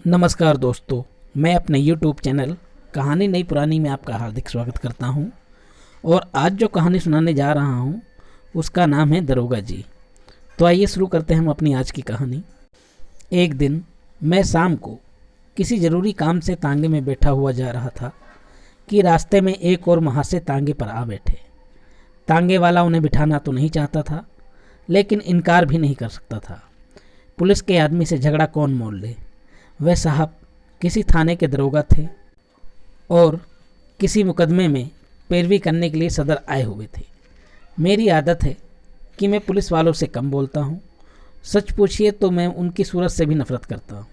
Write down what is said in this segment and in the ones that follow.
नमस्कार दोस्तों, मैं अपने YouTube चैनल कहानी नई पुरानी में आपका हार्दिक स्वागत करता हूं। और आज जो कहानी सुनाने जा रहा हूं उसका नाम है दरोगा जी। तो आइए शुरू करते हैं हम अपनी आज की कहानी। एक दिन मैं शाम को किसी ज़रूरी काम से तांगे में बैठा हुआ जा रहा था कि रास्ते में एक और महाशय तांगे पर आ बैठे। तांगे वाला उन्हें बिठाना तो नहीं चाहता था, लेकिन इनकार भी नहीं कर सकता था। पुलिस के आदमी से झगड़ा कौन मोल ले। वह साहब किसी थाने के दरोगा थे और किसी मुकदमे में पैरवी करने के लिए सदर आए हुए थे। मेरी आदत है कि मैं पुलिस वालों से कम बोलता हूँ। सच पूछिए तो मैं उनकी सूरत से भी नफरत करता हूँ।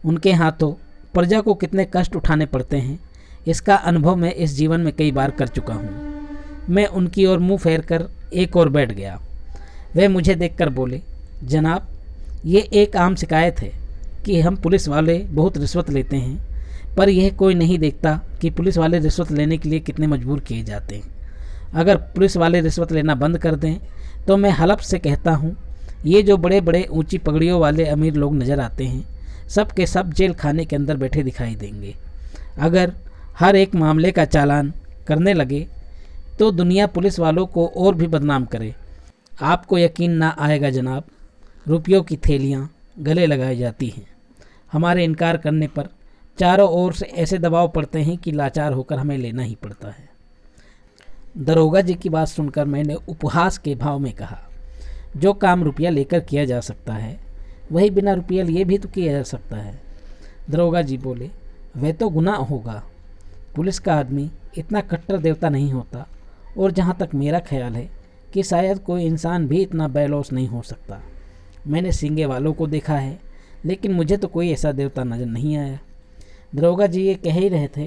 उनके हाथों प्रजा को कितने कष्ट उठाने पड़ते हैं, इसका अनुभव मैं इस जीवन में कई बार कर चुका हूँ। मैं उनकी ओर मुँह फेर कर एक और बैठ गया। वह मुझे देखकर बोले, जनाब, ये एक आम शिकायत है कि हम पुलिस वाले बहुत रिश्वत लेते हैं, पर यह कोई नहीं देखता कि पुलिस वाले रिश्वत लेने के लिए कितने मजबूर किए जाते हैं। अगर पुलिस वाले रिश्वत लेना बंद कर दें तो मैं हलफ से कहता हूँ, ये जो बड़े बड़े ऊंची पगड़ियों वाले अमीर लोग नज़र आते हैं, सब के सब जेल खाने के अंदर बैठे दिखाई देंगे। अगर हर एक मामले का चालान करने लगे तो दुनिया पुलिस वालों को और भी बदनाम करे। आपको यकीन ना आएगा जनाब, रुपयों की थैलियाँ गले लगाई जाती हैं। हमारे इनकार करने पर चारों ओर से ऐसे दबाव पड़ते हैं कि लाचार होकर हमें लेना ही पड़ता है। दरोगा जी की बात सुनकर मैंने उपहास के भाव में कहा, जो काम रुपया लेकर किया जा सकता है वही बिना रुपया लिए भी तो किया जा सकता है। दरोगा जी बोले, वह तो गुनाह होगा। पुलिस का आदमी इतना कट्टर देवता नहीं होता, और जहाँ तक मेरा ख्याल है कि शायद कोई इंसान भी इतना बेलौस नहीं हो सकता। मैंने सींगे वालों को देखा है, लेकिन मुझे तो कोई ऐसा देवता नज़र नहीं आया। दरोगा जी ये कह ही रहे थे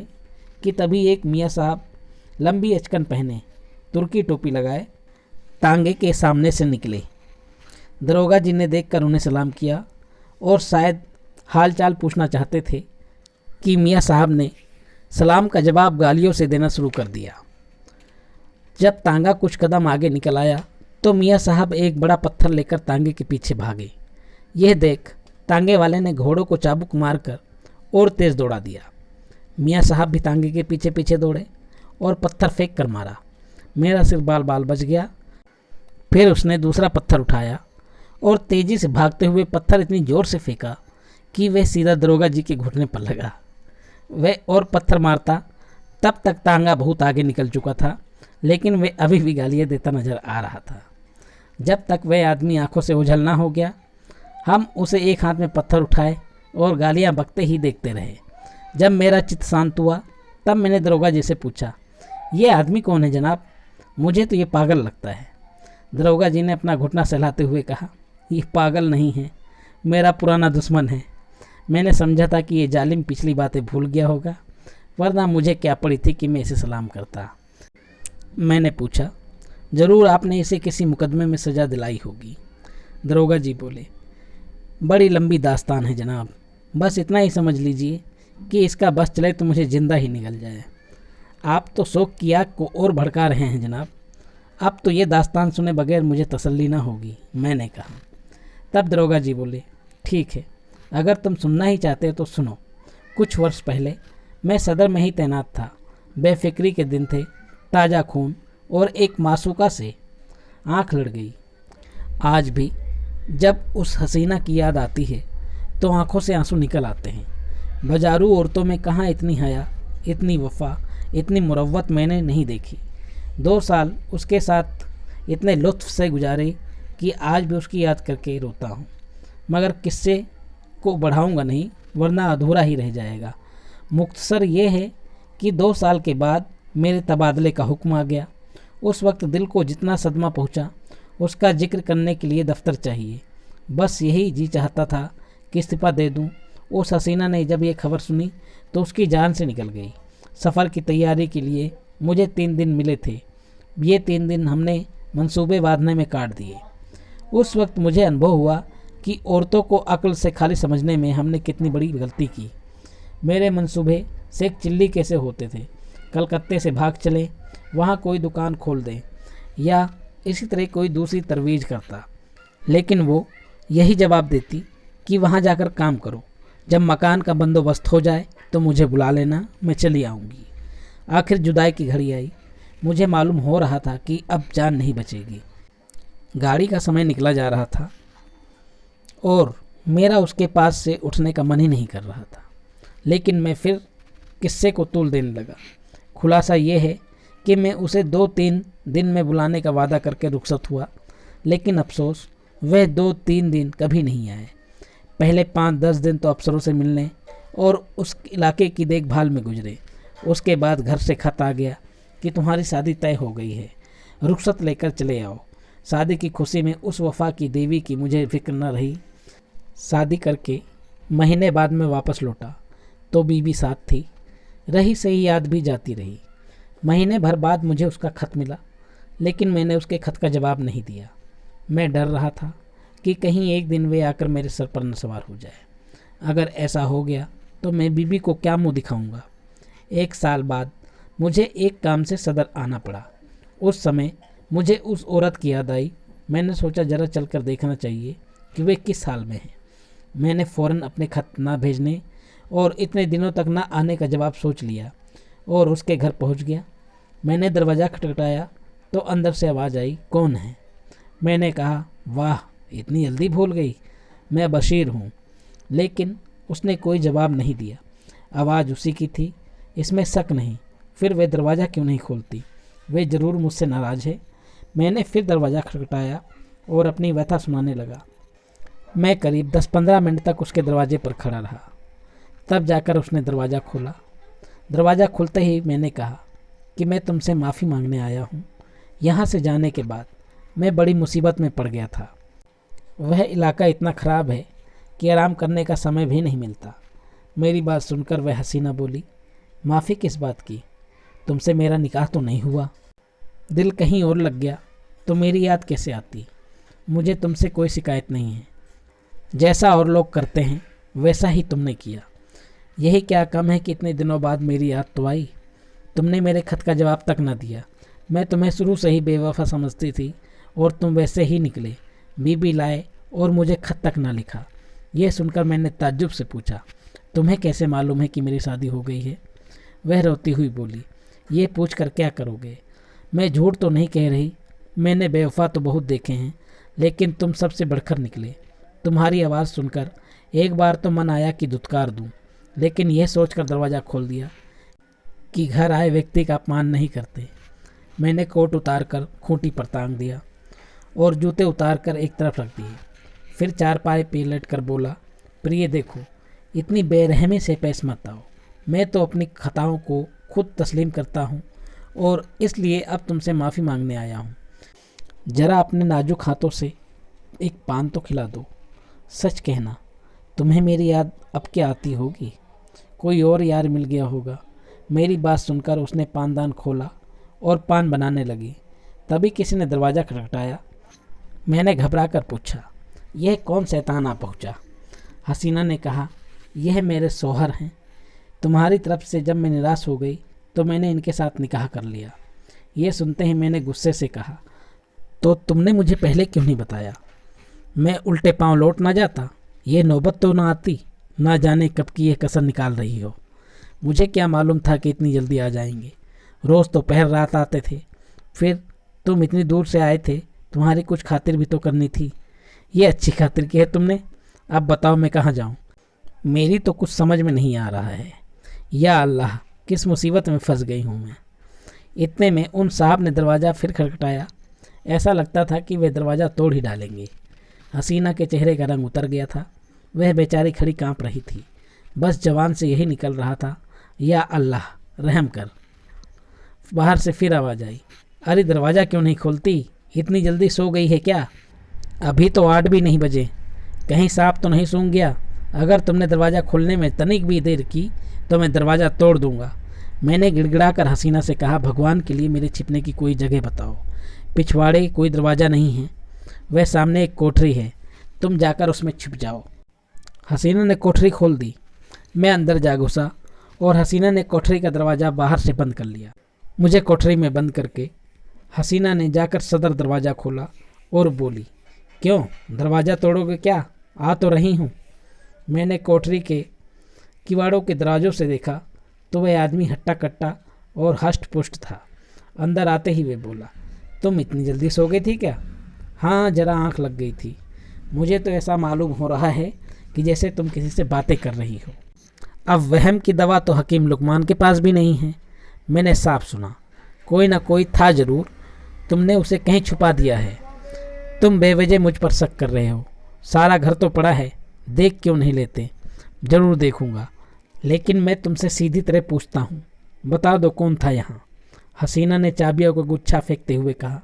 कि तभी एक मियाँ साहब लंबी अचकन पहने, तुर्की टोपी लगाए, तांगे के सामने से निकले। दरोगा जी ने देखकर उन्हें सलाम किया और शायद हालचाल पूछना चाहते थे कि मियाँ साहब ने सलाम का जवाब गालियों से देना शुरू कर दिया। जब तांगा कुछ कदम आगे निकल आया तो मियाँ साहब एक बड़ा पत्थर लेकर तांगे के पीछे भागे। यह देख तांगे वाले ने घोड़ों को चाबुक मारकर और तेज़ दौड़ा दिया। मियाँ साहब भी तांगे के पीछे पीछे दौड़े और पत्थर फेंक कर मारा। मेरा सिर बाल बाल बच गया। फिर उसने दूसरा पत्थर उठाया और तेज़ी से भागते हुए पत्थर इतनी ज़ोर से फेंका कि वह सीधा दरोगा जी के घुटने पर लगा। वह और पत्थर मारता, तब तक तांगा बहुत आगे निकल चुका था, लेकिन वह अभी भी गालियाँ देता नजर आ रहा था। जब तक वह आदमी आंखों से ओझल ना हो गया, हम उसे एक हाथ में पत्थर उठाए और गालियां बकते ही देखते रहे। जब मेरा चित्त शांत हुआ तब मैंने दरोगा जी से पूछा, ये आदमी कौन है जनाब? मुझे तो ये पागल लगता है। दरोगा जी ने अपना घुटना सहलाते हुए कहा, ये पागल नहीं है, मेरा पुराना दुश्मन है। मैंने समझा था कि ये जालिम पिछली बातें भूल गया होगा, वरना मुझे क्या पड़ी थी कि मैं इसे सलाम करता। मैंने पूछा, ज़रूर आपने इसे किसी मुकदमे में सज़ा दिलाई होगी। दरोगा जी बोले, बड़ी लंबी दास्तान है जनाब, बस इतना ही समझ लीजिए कि इसका बस चले तो मुझे ज़िंदा ही निकल जाए। आप तो शौक की आग को और भड़का रहे हैं जनाब। अब तो ये दास्तान सुने बगैर मुझे तसल्ली ना होगी, मैंने कहा। तब दरोगा जी बोले, ठीक है, अगर तुम सुनना ही चाहते हो तो सुनो। कुछ वर्ष पहले मैं सदर में ही तैनात था। बेफिक्री के दिन थे, ताज़ा खून और एक मासूका से आँख लड़ गई। आज भी जब उस हसीना की याद आती है तो आंखों से आंसू निकल आते हैं। बाजारू औरतों में कहाँ इतनी हया, इतनी वफा, इतनी मुरव्वत मैंने नहीं देखी। 2 साल उसके साथ इतने लुत्फ से गुजारे कि आज भी उसकी याद करके रोता हूँ, मगर किस्से को बढ़ाऊँगा नहीं, वरना अधूरा ही रह जाएगा। मुख्तसर ये है कि 2 साल के बाद मेरे तबादले का हुक्म आ गया। उस वक्त दिल को जितना सदमा पहुँचा उसका जिक्र करने के लिए दफ्तर चाहिए। बस यही जी चाहता था कि इस्तीफ़ा दे दूं। उस हसीना ने जब ये खबर सुनी तो उसकी जान से निकल गई। सफ़र की तैयारी के लिए मुझे 3 दिन मिले थे। ये 3 दिन हमने मंसूबे बांधने में काट दिए। उस वक्त मुझे अनुभव हुआ कि औरतों को अक्ल से खाली समझने में हमने कितनी बड़ी गलती की। मेरे मंसूबे शेख चिल्ली कैसे होते थे, कलकत्ते से भाग चले, वहाँ कोई दुकान खोल दें, या इसी तरह कोई दूसरी तरवीज करता, लेकिन वो यही जवाब देती कि वहाँ जाकर काम करो, जब मकान का बंदोबस्त हो जाए तो मुझे बुला लेना, मैं चली आऊँगी। आखिर जुदाई की घड़ी आई। मुझे मालूम हो रहा था कि अब जान नहीं बचेगी। गाड़ी का समय निकला जा रहा था और मेरा उसके पास से उठने का मन ही नहीं कर रहा था। लेकिन मैं फिर किस्से को तूल देने लगा। खुलासा ये है कि मैं उसे 2-3 दिन में बुलाने का वादा करके रुखसत हुआ, लेकिन अफसोस वह 2-3 दिन कभी नहीं आए। पहले 5-10 दिन तो अफसरों से मिलने और उस इलाके की देखभाल में गुजरे। उसके बाद घर से खत आ गया कि तुम्हारी शादी तय हो गई है, रुखसत लेकर चले आओ। शादी की खुशी में उस वफा की देवी की मुझे फिक्र न रही। शादी करके महीने बाद में वापस लौटा तो बीवी साथ थी। रही सही याद भी जाती रही। महीने भर बाद मुझे उसका खत मिला, लेकिन मैंने उसके खत का जवाब नहीं दिया। मैं डर रहा था कि कहीं एक दिन वे आकर मेरे सर पर न सवार हो जाए। अगर ऐसा हो गया तो मैं बीबी को क्या मुंह दिखाऊंगा। 1 साल बाद मुझे एक काम से सदर आना पड़ा। उस समय मुझे उस औरत की याद आई। मैंने सोचा जरा चलकर देखना चाहिए कि वे किस हाल में हैं। मैंने फ़ौरन अपने खत ना भेजने और इतने दिनों तक ना आने का जवाब सोच लिया और उसके घर पहुंच गया। मैंने दरवाज़ा खटखटाया तो अंदर से आवाज़ आई, कौन है? मैंने कहा, वाह, इतनी जल्दी भूल गई, मैं बशीर हूँ। लेकिन उसने कोई जवाब नहीं दिया। आवाज़ उसी की थी, इसमें शक नहीं। फिर वे दरवाज़ा क्यों नहीं खोलती? वे ज़रूर मुझसे नाराज़ है। मैंने फिर दरवाज़ा खटखटाया और अपनी व्यथा सुनाने लगा। मैं करीब 10-15 मिनट तक उसके दरवाजे पर खड़ा रहा। तब जाकर उसने दरवाज़ा खोला। दरवाज़ा खुलते ही मैंने कहा कि मैं तुमसे माफ़ी मांगने आया हूँ। यहाँ से जाने के बाद मैं बड़ी मुसीबत में पड़ गया था। वह इलाका इतना ख़राब है कि आराम करने का समय भी नहीं मिलता। मेरी बात सुनकर वह हसीना बोली, माफ़ी किस बात की? तुमसे मेरा निकाह तो नहीं हुआ। दिल कहीं और लग गया तो मेरी याद कैसे आती? मुझे तुमसे कोई शिकायत नहीं है। जैसा और लोग करते हैं वैसा ही तुमने किया। यही क्या कम है कि इतने दिनों बाद मेरी याद तो आई। तुमने मेरे खत का जवाब तक न दिया। मैं तुम्हें शुरू से ही बेवफा समझती थी और तुम वैसे ही निकले। बीबी लाए और मुझे खत तक ना लिखा। यह सुनकर मैंने ताज्जुब से पूछा, तुम्हें कैसे मालूम है कि मेरी शादी हो गई है? वह रोती हुई बोली, ये पूछ कर क्या करोगे? मैं झूठ तो नहीं कह रही। मैंने बेवफा तो बहुत देखे हैं, लेकिन तुम सबसे बढ़कर निकले। तुम्हारी आवाज़ सुनकर एक बार तो मन आया कि धुतकार दूं, लेकिन यह सोचकर दरवाज़ा खोल दिया कि घर आए व्यक्ति का अपमान नहीं करते। मैंने कोट उतार कर खूंटी पर टांग दिया और जूते उतार कर एक तरफ रख दिए। फिर चारपाई पे लेट कर बोला, प्रिय देखो, इतनी बेरहमी से पेश मत आओ। मैं तो अपनी खताओं को खुद तस्लीम करता हूँ और इसलिए अब तुमसे माफ़ी मांगने आया हूँ। ज़रा अपने नाजुक हाथों से एक पान तो खिला दो। सच कहना, तुम्हें मेरी याद अब क्या आती होगी? कोई और यार मिल गया होगा। मेरी बात सुनकर उसने पानदान खोला और पान बनाने लगी। तभी किसी ने दरवाज़ा खटखटाया। मैंने घबरा कर पूछा, यह कौन शैतान आ पहुँचा? हसीना ने कहा, यह मेरे शौहर हैं। तुम्हारी तरफ से जब मैं निराश हो गई तो मैंने इनके साथ निकाह कर लिया। यह सुनते ही मैंने गुस्से से कहा, तो तुमने मुझे पहले क्यों नहीं बताया? मैं उल्टे पांव लौट ना जाता। ये नौबत तो ना आती। ना जाने कब की यह कसर निकाल रही हो। मुझे क्या मालूम था कि इतनी जल्दी आ जाएंगे। रोज़ तो पहर रात आते थे, फिर तुम इतनी दूर से आए थे। तुम्हारी कुछ खातिर भी तो करनी थी। ये अच्छी खातिर की है तुमने। अब बताओ मैं कहाँ जाऊँ? मेरी तो कुछ समझ में नहीं आ रहा है। या अल्लाह, किस मुसीबत में फंस गई हूँ मैं। इतने में उन साहब ने दरवाज़ा फिर खटखटाया। ऐसा लगता था कि वे दरवाज़ा तोड़ ही डालेंगे। हसीना के चेहरे का रंग उतर गया था। वह बेचारी खड़ी कांप रही थी। बस जवान से यही निकल रहा था, या अल्लाह रहम कर। बाहर से फिर आवाज़ आई, अरे दरवाज़ा क्यों नहीं खोलती? इतनी जल्दी सो गई है क्या? अभी तो 8 भी नहीं बजे। कहीं सांप तो नहीं सूंघ गया? अगर तुमने दरवाज़ा खोलने में तनिक भी देर की तो मैं दरवाज़ा तोड़ दूंगा। मैंने गिड़गिड़ा कर हसीना से कहा, भगवान के लिए मेरे छिपने की कोई जगह बताओ। पिछवाड़े कोई दरवाज़ा नहीं है। वह सामने एक कोठरी है, तुम जाकर उसमें छिप जाओ। हसीना ने कोठरी खोल दी। मैं अंदर जा घुसा और हसीना ने कोठरी का दरवाज़ा बाहर से बंद कर लिया। मुझे कोठरी में बंद करके हसीना ने जाकर सदर दरवाज़ा खोला और बोली, क्यों दरवाज़ा तोड़ोगे क्या? आ तो रही हूँ। मैंने कोठरी के किवाड़ों के दरवाजों से देखा तो वह आदमी हट्टा कट्टा और हष्ट पुष्ट था। अंदर आते ही वे बोला, तुम इतनी जल्दी सो गई थी क्या? हाँ, जरा आंख लग गई थी। मुझे तो ऐसा मालूम हो रहा है कि जैसे तुम किसी से बातें कर रही हो। अब वहम की दवा तो हकीम लुकमान के पास भी नहीं है। मैंने साफ सुना, कोई ना कोई था जरूर, तुमने उसे कहीं छुपा दिया है। तुम बेवजह मुझ पर शक कर रहे हो। सारा घर तो पड़ा है, देख क्यों नहीं लेते? जरूर देखूंगा, लेकिन मैं तुमसे सीधी तरह पूछता हूँ, बता दो कौन था यहाँ? हसीना ने चाबियों को गुच्छा फेंकते हुए कहा,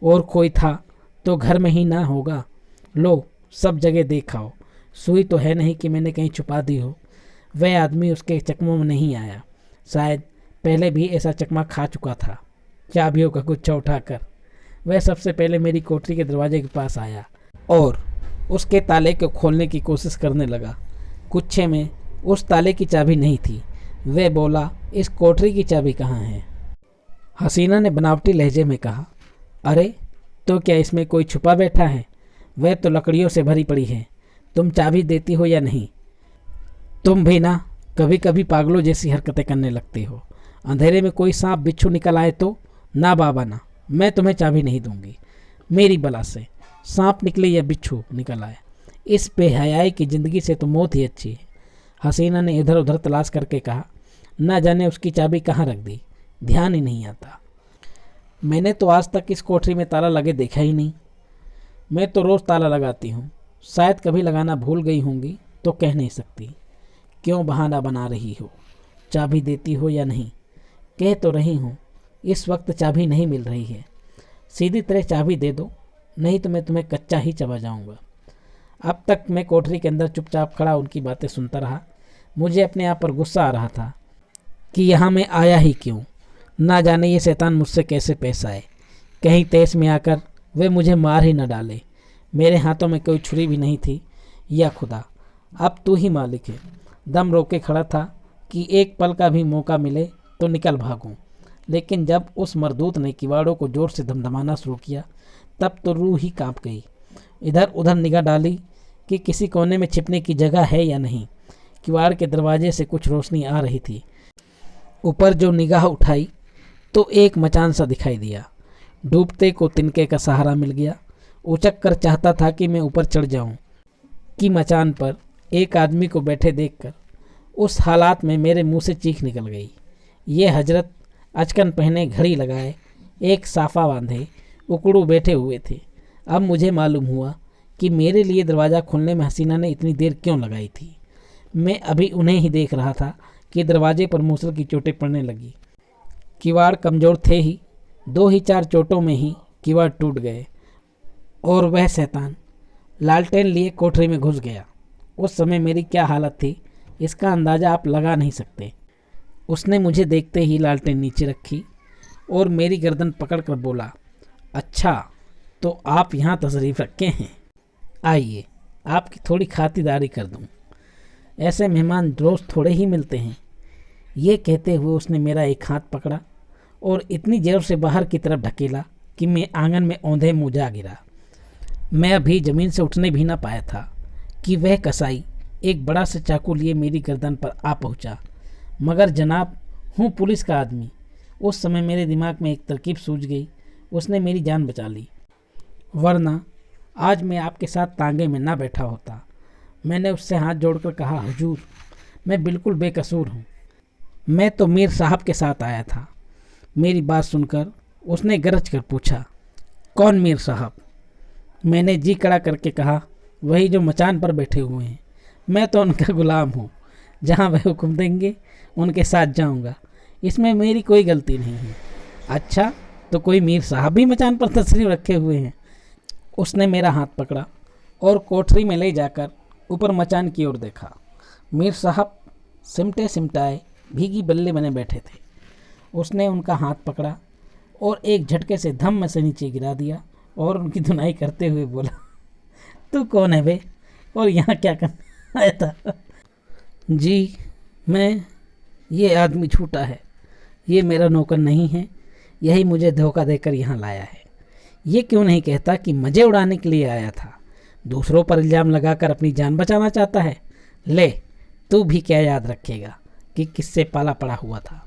और कोई था तो घर में ही ना होगा। लो, सब जगह देखाओ, सुई तो है नहीं कि मैंने कहीं छुपा दी हो। वह आदमी उसके चकमों में नहीं आया, शायद पहले भी ऐसा चकमा खा चुका था। चाबियों का गुच्छा उठाकर वह सबसे पहले मेरी कोठरी के दरवाजे के पास आया और उसके ताले को खोलने की कोशिश करने लगा। गुच्छे में उस ताले की चाबी नहीं थी। वह बोला, इस कोठरी की चाबी कहाँ है? हसीना ने बनावटी लहजे में कहा, अरे तो क्या इसमें कोई छुपा बैठा है? वह तो लकड़ियों से भरी पड़ी है। तुम चाबी देती हो या नहीं? तुम भी ना कभी कभी पागलों जैसी हरकतें करने लगती हो। अंधेरे में कोई सांप बिच्छू निकल आए तो? ना बाबा ना, मैं तुम्हें चाबी नहीं दूंगी। मेरी बला से सांप निकले या बिच्छू निकल आए, इस बेहयाई की ज़िंदगी से तो मौत ही अच्छी है। हसीना ने इधर उधर तलाश करके कहा, ना जाने उसकी चाबी कहाँ रख दी, ध्यान ही नहीं आता। मैंने तो आज तक इस कोठरी में ताला लगे देखा ही नहीं। मैं तो रोज़ ताला लगाती हूँ, शायद कभी लगाना भूल गई होंगी तो कह नहीं सकती। क्यों बहाना बना रही हो? चाबी देती हो या नहीं? कह तो रही हूँ, इस वक्त चाबी नहीं मिल रही है। सीधी तरह चाबी दे दो, नहीं तो मैं तुम्हें कच्चा ही चबा जाऊँगा। अब तक मैं कोठरी के अंदर चुपचाप खड़ा उनकी बातें सुनता रहा। मुझे अपने आप पर गुस्सा आ रहा था कि यहाँ मैं आया ही क्यों। ना जाने ये शैतान मुझसे कैसे पेश आए। कहीं तेज में आकर वे मुझे मार ही न डाले। मेरे हाथों में कोई छुरी भी नहीं थी। या खुदा, अब तू ही मालिक है। दम रोके खड़ा था कि एक पल का भी मौका मिले तो निकल भागूं, लेकिन जब उस मरदूत ने किवाड़ों को जोर से धमधमाना शुरू किया तब तो रूह ही कांप गई। इधर उधर निगाह डाली कि किसी कोने में छिपने की जगह है या नहीं। किवाड़ के दरवाजे से कुछ रोशनी आ रही थी। ऊपर जो निगाह उठाई तो एक मचान सा दिखाई दिया। डूबते को तिनके का सहारा मिल गया। उचक कर चाहता था कि मैं ऊपर चढ़ जाऊं कि मचान पर एक आदमी को बैठे देखकर उस हालात में मेरे मुंह से चीख निकल गई। ये हजरत अचकन पहने, घड़ी लगाए, एक साफा बांधे, उकड़ू बैठे हुए थे। अब मुझे मालूम हुआ कि मेरे लिए दरवाज़ा खोलने में हसीना ने इतनी देर क्यों लगाई थी। मैं अभी उन्हें ही देख रहा था कि दरवाजे पर मूसल की चोटें पड़ने लगी। किवाड़ कमज़ोर थे ही, 2 ही 4 चोटों में ही किवाड़ टूट गए और वह शैतान लालटेन लिए कोठरी में घुस गया। उस समय मेरी क्या हालत थी इसका अंदाज़ा आप लगा नहीं सकते। उसने मुझे देखते ही लालटेन नीचे रखी और मेरी गर्दन पकड़कर बोला, अच्छा तो आप यहाँ तशरीफ़ रखे हैं, आइए आपकी थोड़ी खातिरदारी कर दूँ। ऐसे मेहमान रोज़ थोड़े ही मिलते हैं। ये कहते हुए उसने मेरा एक हाथ पकड़ा और इतनी जोर से बाहर की तरफ ढकेला कि मैं आंगन में औंधे मुँह जा गिरा। मैं अभी ज़मीन से उठने भी ना पाया था कि वह कसाई एक बड़ा सा चाकू लिए मेरी गर्दन पर आ पहुंचा। मगर जनाब, हूँ पुलिस का आदमी। उस समय मेरे दिमाग में एक तरकीब सूझ गई। उसने मेरी जान बचा ली, वरना आज मैं आपके साथ तांगे में ना बैठा होता। मैंने उससे हाथ जोड़कर कहा, हुजूर, मैं बिल्कुल बेकसूर हूँ। मैं तो मीर साहब के साथ आया था। मेरी बात सुनकर उसने गरज कर पूछा, कौन मीर साहब? मैंने जी कड़ा करके कहा, वही जो मचान पर बैठे हुए हैं। मैं तो उनका गुलाम हूँ, जहाँ वह हुक्म देंगे उनके साथ जाऊँगा। इसमें मेरी कोई गलती नहीं है। अच्छा, तो कोई मीर साहब भी मचान पर तशरीफ रखे हुए हैं? उसने मेरा हाथ पकड़ा और कोठरी में ले जाकर ऊपर मचान की ओर देखा। मीर साहब सिमटे सिमटाए भीगी बल्ले बने बैठे थे। उसने उनका हाथ पकड़ा और एक झटके से धम्म से नीचे गिरा दिया और उनकी धुनाई करते हुए बोला, तू कौन है बे, और यहाँ क्या करना आया था? जी, मैं, ये आदमी झूठा है, ये मेरा नौकर नहीं है, यही मुझे धोखा देकर यहाँ लाया है। ये क्यों नहीं कहता कि मज़े उड़ाने के लिए आया था, दूसरों पर इल्ज़ाम लगाकर अपनी जान बचाना चाहता है। ले तू भी क्या याद रखेगा कि किससे पाला पड़ा हुआ था।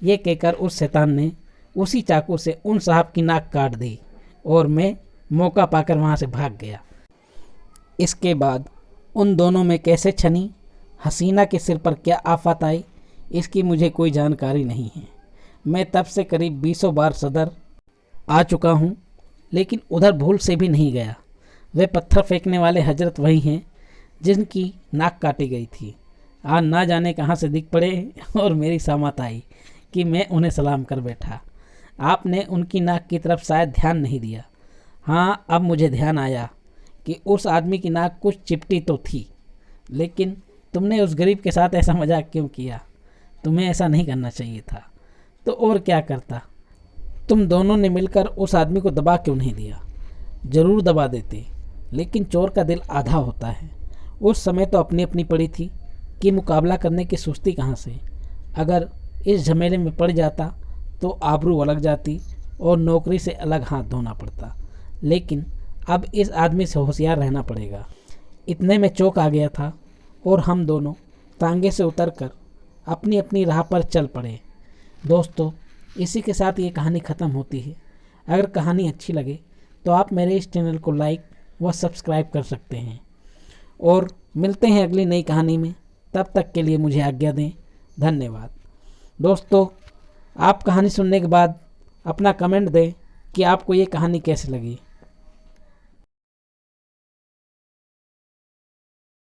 ये कहकर उस शैतान ने उसी चाकू से उन साहब की नाक काट दी और मैं मौका पाकर वहाँ से भाग गया। इसके बाद उन दोनों में कैसे छनी, हसीना के सिर पर क्या आफत आई, इसकी मुझे कोई जानकारी नहीं है। मैं तब से करीब 20 बार सदर आ चुका हूँ, लेकिन उधर भूल से भी नहीं गया। वे पत्थर फेंकने वाले हजरत वही हैं जिनकी नाक काटी गई थी। आज ना जाने कहाँ से दिख पड़े और मेरी सामत आई कि मैं उन्हें सलाम कर बैठा। आपने उनकी नाक की तरफ शायद ध्यान नहीं दिया। हाँ, अब मुझे ध्यान आया कि उस आदमी की नाक कुछ चिपटी तो थी, लेकिन तुमने उस गरीब के साथ ऐसा मजाक क्यों किया? तुम्हें ऐसा नहीं करना चाहिए था। तो और क्या करता? तुम दोनों ने मिलकर उस आदमी को दबा क्यों नहीं दिया? ज़रूर दबा देते, लेकिन चोर का दिल आधा होता है। उस समय तो अपनी अपनी पड़ी थी कि मुकाबला करने की सुस्ती कहाँ से। अगर इस झमेले में पड़ जाता तो आबरू अलग जाती और नौकरी से अलग हाथ धोना पड़ता। लेकिन अब इस आदमी से होशियार रहना पड़ेगा। इतने में चौक आ गया था और हम दोनों तांगे से उतरकर अपनी अपनी राह पर चल पड़े। दोस्तों, इसी के साथ ये कहानी ख़त्म होती है। अगर कहानी अच्छी लगे तो आप मेरे इस चैनल को लाइक व सब्सक्राइब कर सकते हैं और मिलते हैं अगली नई कहानी में। तब तक के लिए मुझे आज्ञा दें। धन्यवाद। दोस्तों, आप कहानी सुनने के बाद अपना कमेंट दें कि आपको ये कहानी कैसी लगी।